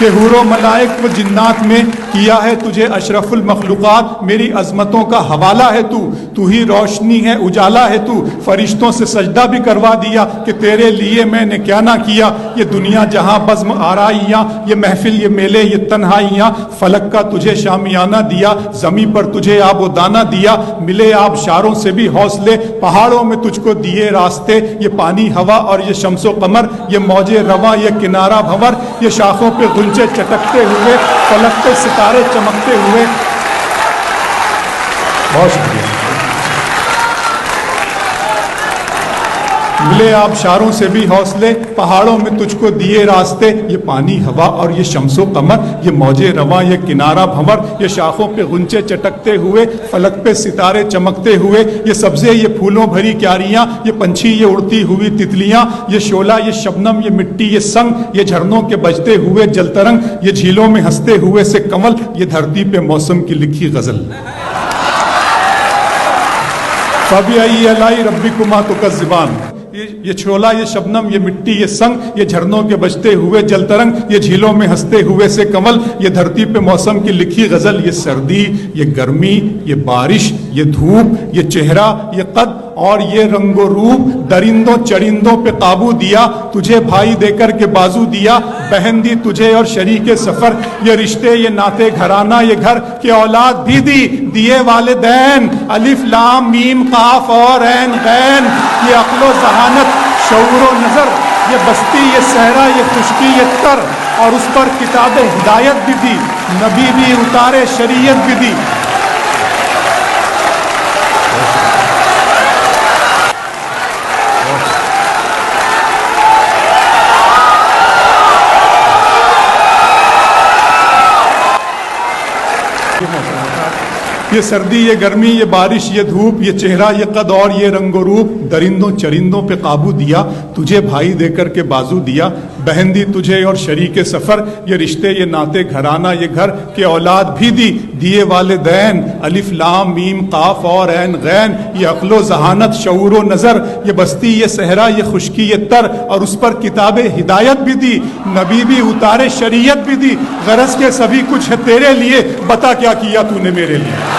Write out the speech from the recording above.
کہ حور و ملائک و جنات میں کیا ہے تجھے اشرف المخلوقات، میری عظمتوں کا حوالہ ہے تو ہی روشنی ہے، اجالا ہے تو، فرشتوں سے سجدہ بھی کروا دیا کہ تیرے لیے میں نے کیا نہ کیا، یہ دنیا جہاں بزم آرائیاں، یہ محفل، یہ میلے، یہ تنہائیاں، فلک کا تجھے شامیانہ دیا، زمین پر تجھے آب و دانہ دیا، ملے آپ شاروں سے بھی حوصلے، پہاڑوں میں تجھ کو دیے راستے، یہ پانی ہوا اور یہ شمس و قمر، یہ موج رواں، یہ کنارہ بھنور، یہ شاخوں پہ غنچے چٹکتے ہوئے، فلک پہ ستارے چمکتے ہوئے۔ بہت شکریہ۔ ملے آپ شاروں سے بھی حوصلے، پہاڑوں میں تجھ کو دیے راستے، یہ پانی ہوا اور یہ شمس و قمر، یہ موج رواں، یہ کنارہ بھنور، یہ شاخوں پہ غنچے چٹکتے ہوئے، فلک پہ ستارے چمکتے ہوئے، یہ سبزے، یہ پھولوں بھری کیاریاں، یہ پنچھی، یہ اڑتی ہوئی تتلیاں، یہ شعلہ، یہ شبنم، یہ مٹی، یہ سنگ، یہ جھرنوں کے بجتے ہوئے جل ترنگ، یہ جھیلوں میں ہنستے ہوئے سے کمل، یہ دھرتی پہ موسم کی لکھی غزل۔ فَبِأَيِّ آلَاءِ رَبِّكُمَا تُكَذِّبَانِ، یہ چھولا، یہ شبنم، یہ مٹی، یہ سنگ، یہ جھرنوں کے بجتے ہوئے جل ترنگ، یہ جھیلوں میں ہنستے ہوئے سے کمل، یہ دھرتی پہ موسم کی لکھی غزل، یہ سردی، یہ گرمی، یہ بارش، یہ دھوپ، یہ چہرہ، یہ قد اور یہ رنگ و روپ، درندوں چرندوں پہ قابو دیا، تجھے بھائی دے کر کے بازو دیا، بہن دی تجھے اور شریک سفر، یہ رشتے، یہ ناطے گھرانہ، یہ گھر کی اولاد بھی دی، دیے والدین، الف لام میم قاف اور عین غین، یہ عقل و ذہانت، شعور و نظر، یہ بستی، یہ صحرا، یہ خشکی، یہ تر، اور اس پر کتاب ہدایت بھی دی، نبی بھی اتارے، شریعت بھی دی۔ یہ سردی، یہ گرمی، یہ بارش، یہ دھوپ، یہ چہرہ، یہ قد اور یہ رنگ و روپ، درندوں چرندوں پہ قابو دیا، تجھے بھائی دے کر کے بازو دیا، بہن دی تجھے اور شریک سفر، یہ رشتے، یہ ناطے گھرانہ، یہ گھر کے اولاد بھی دی، دیے والدین، الف لام میم قاف اور عین غین، یہ عقل و ذہانت، شعور و نظر، یہ بستی، یہ صحرا، یہ خشکی، یہ تر، اور اس پر کتاب ہدایت بھی دی، نبی بھی اتارے، شریعت بھی دی، غرض کے سبھی کچھ ہے تیرے لیے، بتا کیا کیا تو نے میرے لیے۔